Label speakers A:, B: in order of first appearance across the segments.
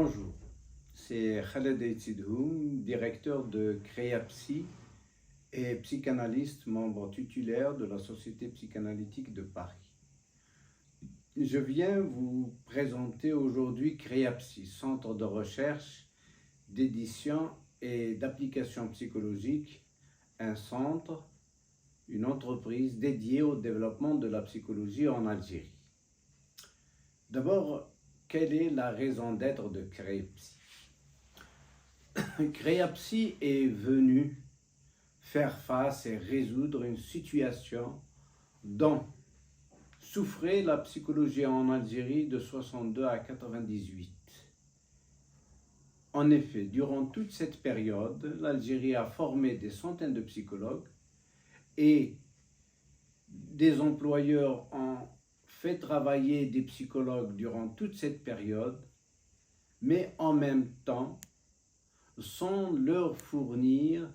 A: Bonjour, c'est Khaled Eitsidhoum, directeur de Créapsy et psychanalyste, membre titulaire de la Société psychanalytique de Paris. Je viens vous présenter aujourd'hui Créapsy, centre de recherche, d'édition et d'application psychologique, un centre, une entreprise dédiée au développement de la psychologie en Algérie. D'abord, quelle est la raison d'être de Créapsy? Créapsy est venu faire face et résoudre une situation dont souffrait la psychologie en Algérie de 62 à 98. En effet, durant toute cette période, l'Algérie a formé des centaines de psychologues et des employeurs ont fait travailler des psychologues durant toute cette période, mais en même temps, sans leur fournir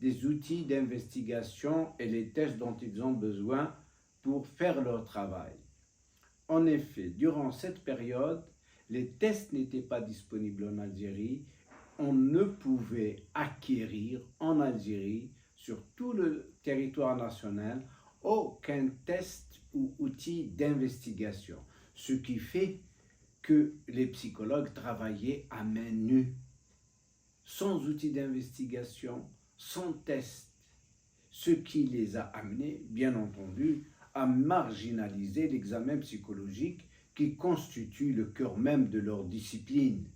A: des outils d'investigation et les tests dont ils ont besoin pour faire leur travail. En effet, durant cette période, les tests n'étaient pas disponibles en Algérie. On ne pouvait acquérir en Algérie, sur tout le territoire national, aucun test ou outil d'investigation, ce qui fait que les psychologues travaillaient à main nue, sans outils d'investigation, sans test, ce qui les a amenés, bien entendu, à marginaliser l'examen psychologique qui constitue le cœur même de leur discipline.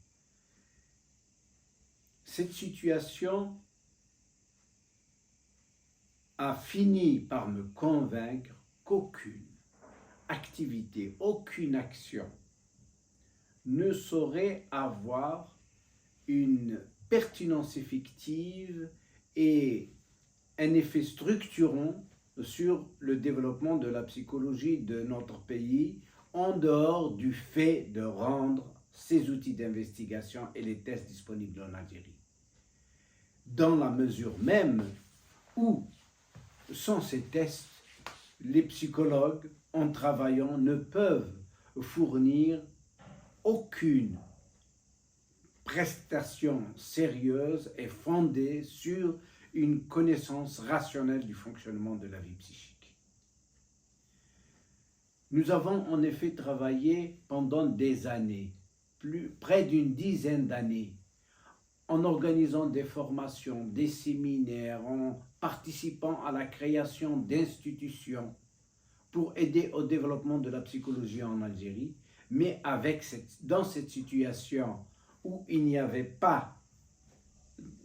A: Cette situation a fini par me convaincre qu'aucune activité, aucune action ne saurait avoir une pertinence effective et un effet structurant sur le développement de la psychologie de notre pays en dehors du fait de rendre ces outils d'investigation et les tests disponibles en Algérie. Dans la mesure même où, sans ces tests, les psychologues, en travaillant, ne peuvent fournir aucune prestation sérieuse et fondée sur une connaissance rationnelle du fonctionnement de la vie psychique. Nous avons en effet travaillé pendant des années, près d'une dizaine d'années, en organisant des formations, des séminaires, en participant à la création d'institutions pour aider au développement de la psychologie en Algérie, mais dans cette situation où il n'y avait pas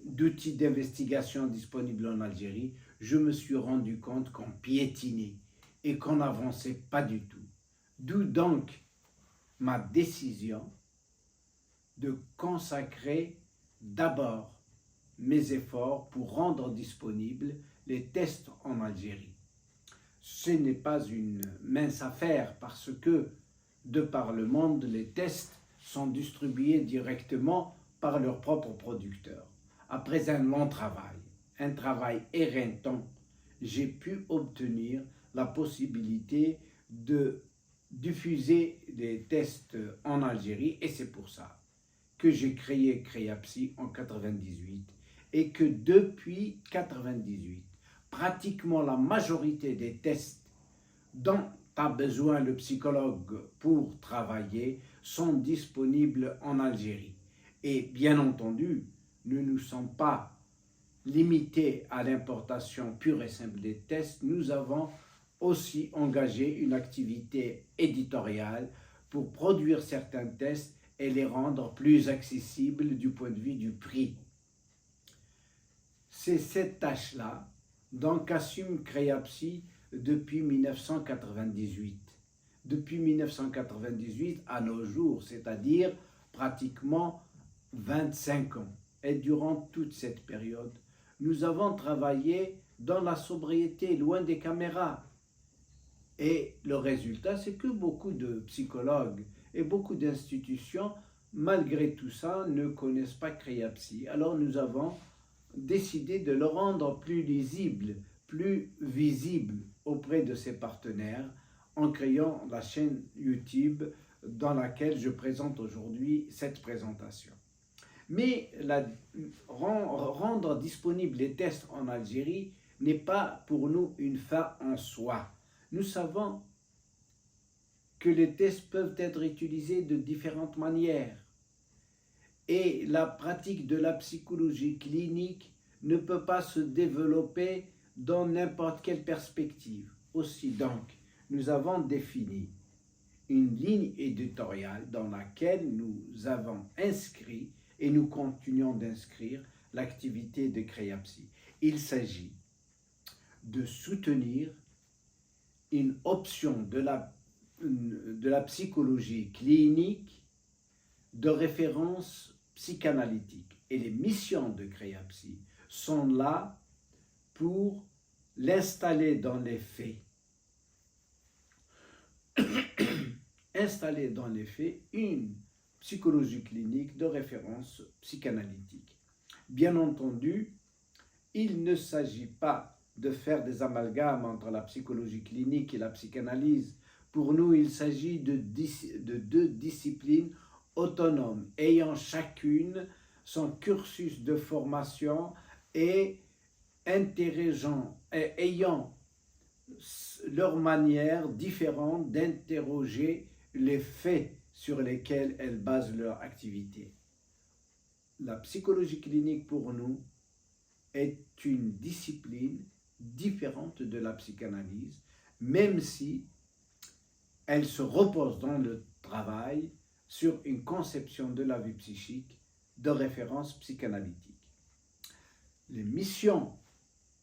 A: d'outils d'investigation disponibles en Algérie, je me suis rendu compte qu'on piétinait et qu'on n'avançait pas du tout. D'où donc ma décision de consacrer d'abord mes efforts pour rendre disponibles les tests en Algérie. Ce n'est pas une mince affaire parce que, de par le monde, les tests sont distribués directement par leurs propres producteurs. Après un long travail, un travail éreintant, j'ai pu obtenir la possibilité de diffuser les tests en Algérie et c'est pour ça que j'ai créé Créapsy en 98 et que depuis 98, pratiquement la majorité des tests dont a besoin le psychologue pour travailler sont disponibles en Algérie. Et bien entendu, nous ne sommes pas limités à l'importation pure et simple des tests. Nous avons aussi engagé une activité éditoriale pour produire certains tests et les rendre plus accessibles du point de vue du prix. C'est cette tâche-là qu'assume Créapsy depuis 1998. Depuis 1998 à nos jours, c'est-à-dire pratiquement 25 ans. Et durant toute cette période, nous avons travaillé dans la sobriété, loin des caméras. Et le résultat, c'est que beaucoup de psychologues et beaucoup d'institutions, malgré tout ça, ne connaissent pas Créapsy. Alors nous avons décidé de le rendre plus lisible, plus visible auprès de ses partenaires en créant la chaîne YouTube dans laquelle je présente aujourd'hui cette présentation. Mais rendre disponibles les tests en Algérie n'est pas pour nous une fin en soi. Nous savons que les tests peuvent être utilisés de différentes manières et la pratique de la psychologie clinique ne peut pas se développer dans n'importe quelle perspective. Aussi donc, nous avons défini une ligne éditoriale dans laquelle nous avons inscrit et nous continuons d'inscrire l'activité de Créapsy. Il s'agit de soutenir une option de la psychologie clinique de référence psychanalytique. Et les missions de Créapsy sont là pour l'installer dans les faits. Installer dans les faits une psychologie clinique de référence psychanalytique. Bien entendu, il ne s'agit pas de faire des amalgames entre la psychologie clinique et la psychanalyse. Pour nous, il s'agit de deux disciplines autonomes, ayant chacune son cursus de formation et ayant leur manière différente d'interroger les faits sur lesquels elles basent leur activité. La psychologie clinique pour nous est une discipline différente de la psychanalyse, même si elle se repose dans le travail sur une conception de la vie psychique de référence psychanalytique. Les missions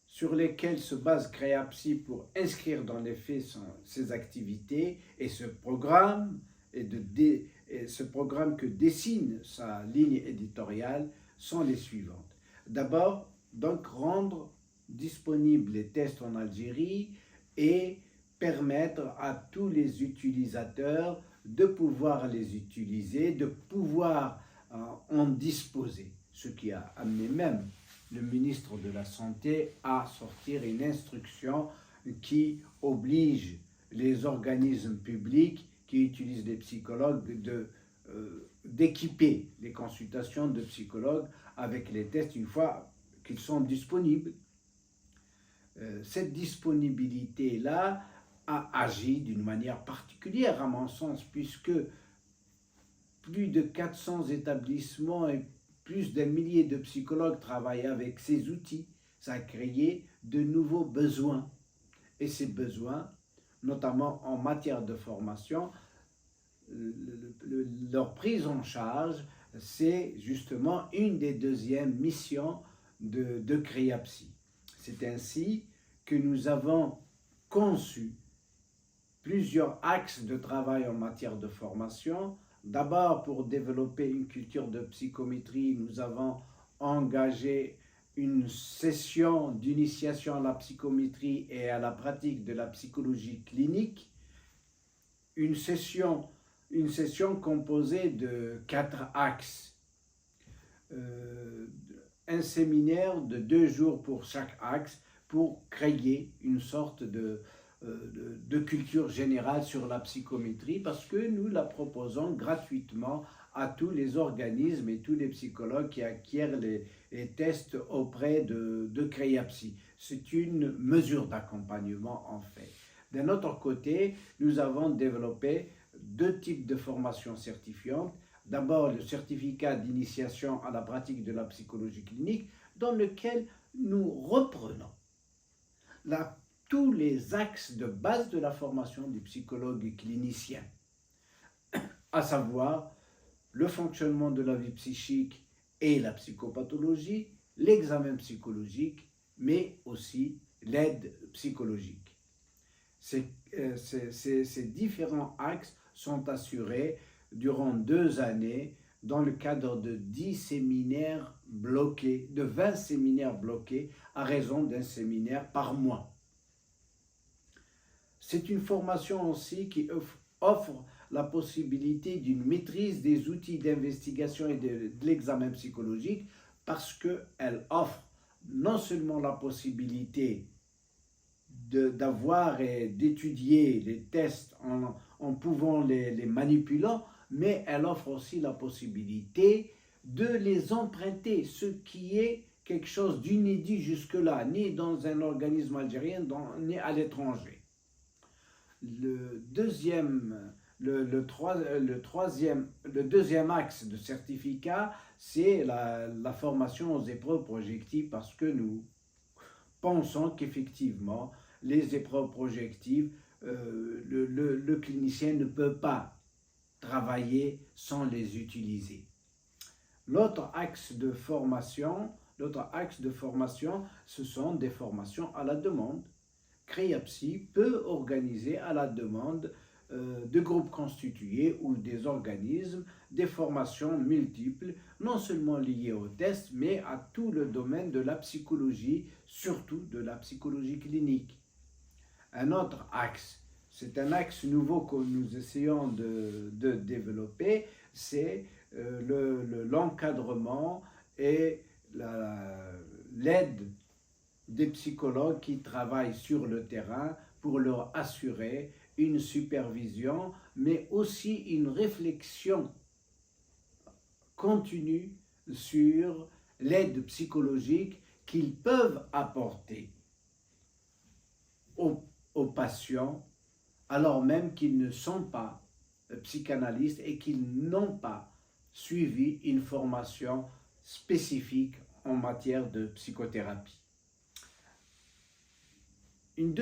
A: sur lesquelles se base Créapsy pour inscrire dans les faits ses activités et ce programme que dessine sa ligne éditoriale sont les suivantes. D'abord, donc rendre disponibles les tests en Algérie et permettre à tous les utilisateurs de pouvoir les utiliser, de pouvoir en disposer, ce qui a amené même le ministre de la Santé à sortir une instruction qui oblige les organismes publics qui utilisent des psychologues d'équiper les consultations de psychologues avec les tests une fois qu'ils sont disponibles. Cette disponibilité-là a agi d'une manière particulière à mon sens, puisque plus de 400 établissements et plus d'un millier de psychologues travaillent avec ces outils. Ça a créé de nouveaux besoins. Et ces besoins, notamment en matière de formation, leur prise en charge, c'est justement une des deuxièmes missions de Créapsy. C'est ainsi que nous avons conçu plusieurs axes de travail en matière de formation. D'abord, pour développer une culture de psychométrie, nous avons engagé une session d'initiation à la psychométrie et à la pratique de la psychologie clinique. Une session composée de 4 axes. Un séminaire de 2 jours pour chaque axe pour créer une sorte de culture générale sur la psychométrie, parce que nous la proposons gratuitement à tous les organismes et tous les psychologues qui acquièrent les tests auprès de Créapsy. C'est une mesure d'accompagnement en fait. D'un autre côté, nous avons développé 2 types de formations certifiantes. D'abord, le certificat d'initiation à la pratique de la psychologie clinique, dans lequel nous reprenons tous les axes de base de la formation du psychologue clinicien, à savoir le fonctionnement de la vie psychique et la psychopathologie, l'examen psychologique, mais aussi l'aide psychologique. Ces différents axes sont assurés durant 2 années dans le cadre de 10 séminaires bloqués, de 20 séminaires bloqués à raison d'un séminaire par mois. C'est une formation aussi qui offre la possibilité d'une maîtrise des outils d'investigation et de l'examen psychologique, parce qu'elle offre non seulement la possibilité d'avoir et d'étudier les tests en pouvant les manipuler, mais elle offre aussi la possibilité de les emprunter, ce qui est quelque chose d'inédit jusque-là, ni dans un organisme algérien, ni à l'étranger. Le deuxième axe de certificat, c'est la formation aux épreuves projectives, parce que nous pensons qu'effectivement, les épreuves projectives, le clinicien ne peut pas travailler sans les utiliser. L'autre axe de formation, ce sont des formations à la demande. CREAPSI peut organiser à la demande de groupes constitués ou des organismes des formations multiples, non seulement liées aux tests, mais à tout le domaine de la psychologie, surtout de la psychologie clinique. Un autre axe, c'est un axe nouveau que nous essayons de développer, c'est l'encadrement et l'aide des psychologues qui travaillent sur le terrain pour leur assurer une supervision, mais aussi une réflexion continue sur l'aide psychologique qu'ils peuvent apporter aux patients, alors même qu'ils ne sont pas psychanalystes et qu'ils n'ont pas suivi une formation spécifique en matière de psychothérapie. Une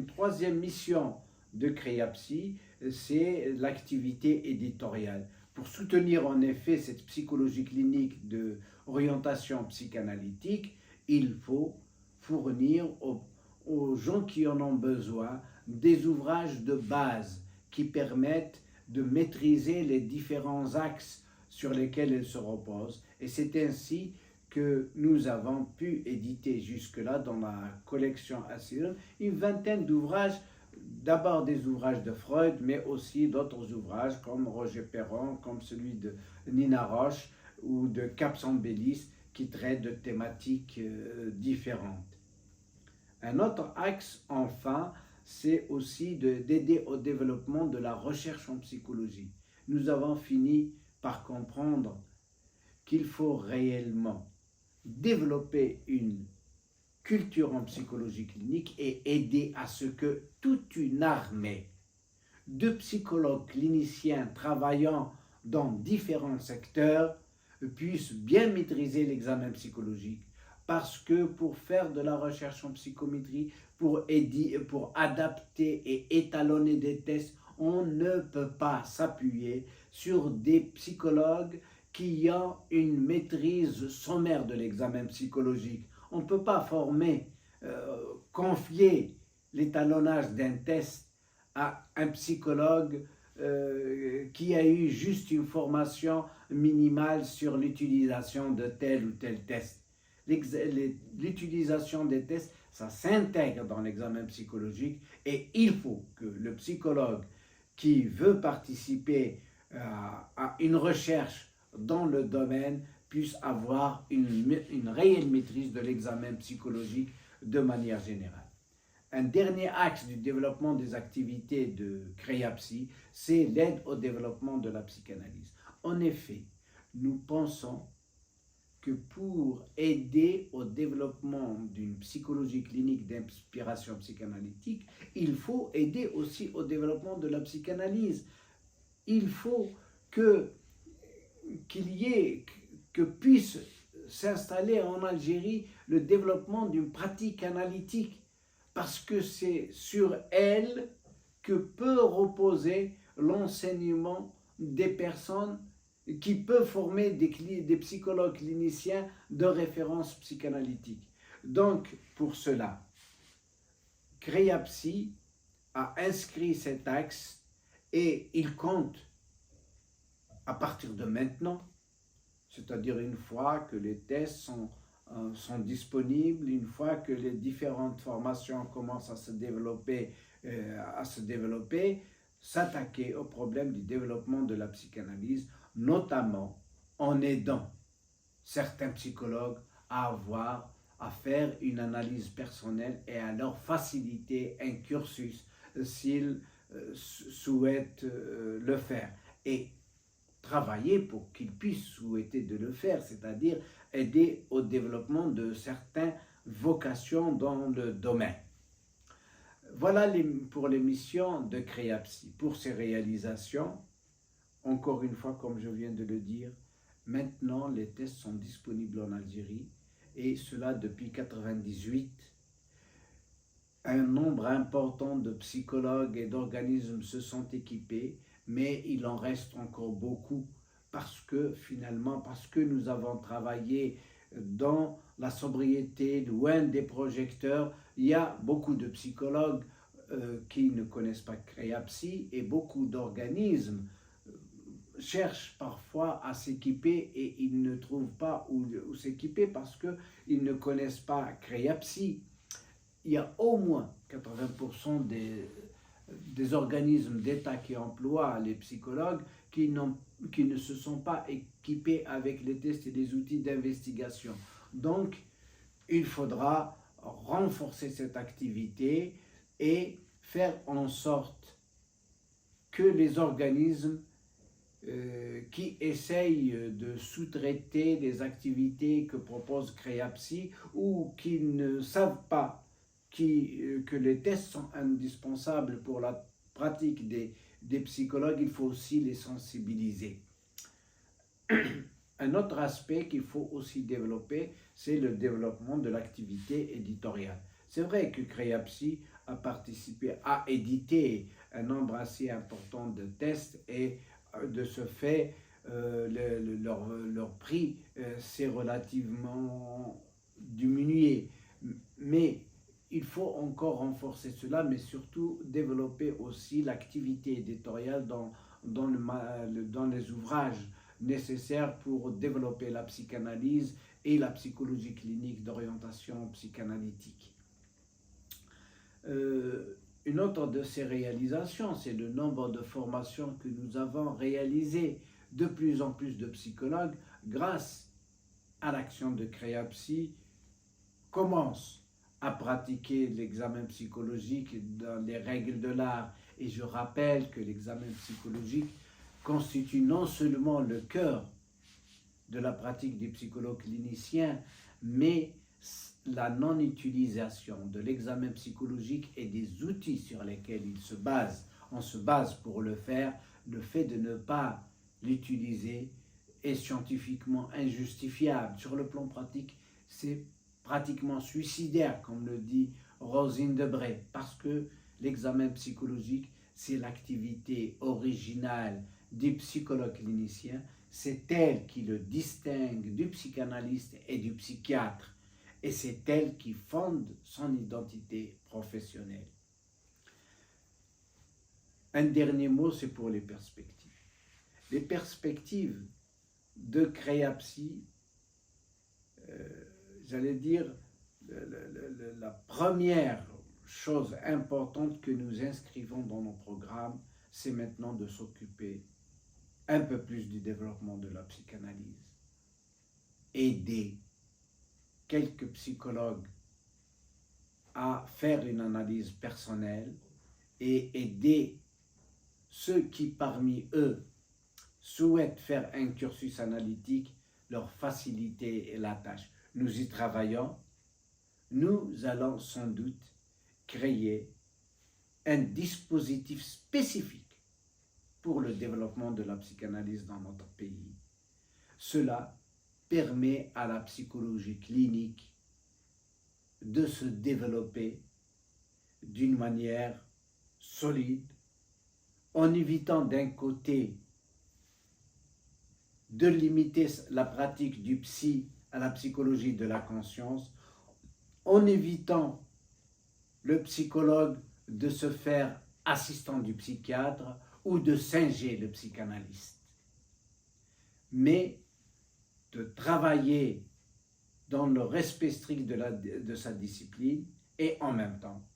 A: troisième mission de CREAPSI, c'est l'activité éditoriale. Pour soutenir en effet cette psychologie clinique d'orientation psychanalytique, il faut fournir aux gens qui en ont besoin des ouvrages de base qui permettent de maîtriser les différents axes sur lesquels ils se reposent. Et c'est ainsi que nous avons pu éditer jusque-là dans la collection Asylum une vingtaine d'ouvrages, d'abord des ouvrages de Freud, mais aussi d'autres ouvrages comme Roger Perron, comme celui de Nina Roche ou de Capsambellis qui traitent de thématiques différentes. Un autre axe, enfin, c'est aussi d'aider au développement de la recherche en psychologie. Nous avons fini par comprendre qu'il faut réellement développer une culture en psychologie clinique et aider à ce que toute une armée de psychologues cliniciens travaillant dans différents secteurs puisse bien maîtriser l'examen psychologique. Parce que pour faire de la recherche en psychométrie, pour adapter et étalonner des tests, on ne peut pas s'appuyer sur des psychologues qui ont une maîtrise sommaire de l'examen psychologique. On ne peut pas confier l'étalonnage d'un test à un psychologue qui a eu juste une formation minimale sur l'utilisation de tel ou tel test. L'utilisation des tests, ça s'intègre dans l'examen psychologique et il faut que le psychologue qui veut participer à une recherche dans le domaine puisse avoir une réelle maîtrise de l'examen psychologique de manière générale. Un dernier axe du développement des activités de CREAPSI, c'est l'aide au développement de la psychanalyse. En effet, nous pensons que pour aider au développement d'une psychologie clinique d'inspiration psychanalytique, il faut aider aussi au développement de la psychanalyse. Il faut que puisse s'installer en Algérie le développement d'une pratique analytique, parce que c'est sur elle que peut reposer l'enseignement des personnes qui peuvent former des psychologues cliniciens de référence psychanalytique. Donc, pour cela, CREAPSI a inscrit cet axe et il compte, à partir de maintenant, c'est-à-dire une fois que les tests sont disponibles, une fois que les différentes formations commencent à se développer, s'attaquer au problème du développement de la psychanalyse, notamment en aidant certains psychologues à faire une analyse personnelle et à leur faciliter un cursus s'ils souhaitent le faire et travailler pour qu'ils puissent souhaiter de le faire, c'est-à-dire aider au développement de certaines vocations dans le domaine. Voilà pour les missions de Créapsy. Pour ces réalisations, encore une fois, comme je viens de le dire, maintenant les tests sont disponibles en Algérie et cela depuis 1998. Un nombre important de psychologues et d'organismes se sont équipés, mais il en reste encore beaucoup parce que nous avons travaillé dans la sobriété, loin des projecteurs. Il y a beaucoup de psychologues qui ne connaissent pas Créapsy et beaucoup d'organismes cherchent parfois à s'équiper et ils ne trouvent pas où s'équiper parce qu'ils ne connaissent pas Créapsy. Il y a au moins 80% des organismes d'État qui emploient les psychologues qui ne se sont pas équipés avec les tests et les outils d'investigation. Donc, il faudra renforcer cette activité et faire en sorte que les organismes qui essayent de sous-traiter les activités que propose Créapsy ou qui ne savent pas que les tests sont indispensables pour la pratique des psychologues, il faut aussi les sensibiliser. Un autre aspect qu'il faut aussi développer, c'est le développement de l'activité éditoriale. C'est vrai que Créapsy a participé, a édité un nombre assez important de tests et de ce fait, leur prix s'est relativement diminué. Mais il faut encore renforcer cela, mais surtout développer aussi l'activité éditoriale dans les ouvrages nécessaires pour développer la psychanalyse et la psychologie clinique d'orientation psychanalytique. Une autre de ces réalisations, c'est le nombre de formations que nous avons réalisées. De plus en plus de psychologues, grâce à l'action de Créapsy, commencent à pratiquer l'examen psychologique dans les règles de l'art. Et je rappelle que l'examen psychologique constitue non seulement le cœur de la pratique du psychologue clinicien, mais la non-utilisation de l'examen psychologique et des outils sur lesquels on se base pour le faire, le fait de ne pas l'utiliser est scientifiquement injustifiable. Sur le plan pratique, c'est pratiquement suicidaire, comme le dit Rosine Debray, parce que l'examen psychologique, c'est l'activité originale du psychologue clinicien, c'est elle qui le distingue du psychanalyste et du psychiatre, et c'est elle qui fonde son identité professionnelle. Un dernier mot, c'est pour les perspectives. Les perspectives de Créapsy, j'allais dire, la première chose importante que nous inscrivons dans nos programmes, c'est maintenant de s'occuper un peu plus du développement de la psychanalyse. Aider quelques psychologues à faire une analyse personnelle et aider ceux qui parmi eux souhaitent faire un cursus analytique, leur faciliter la tâche. Nous y travaillons. Nous allons sans doute créer un dispositif spécifique pour le développement de la psychanalyse dans notre pays. Cela permet à la psychologie clinique de se développer d'une manière solide, en évitant d'un côté de limiter la pratique du psy à la psychologie de la conscience, en évitant le psychologue de se faire assistant du psychiatre ou de singer le psychanalyste, mais de travailler dans le respect strict de sa discipline et en même temps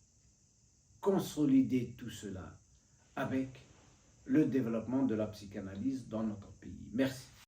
A: consolider tout cela avec le développement de la psychanalyse dans notre pays. Merci.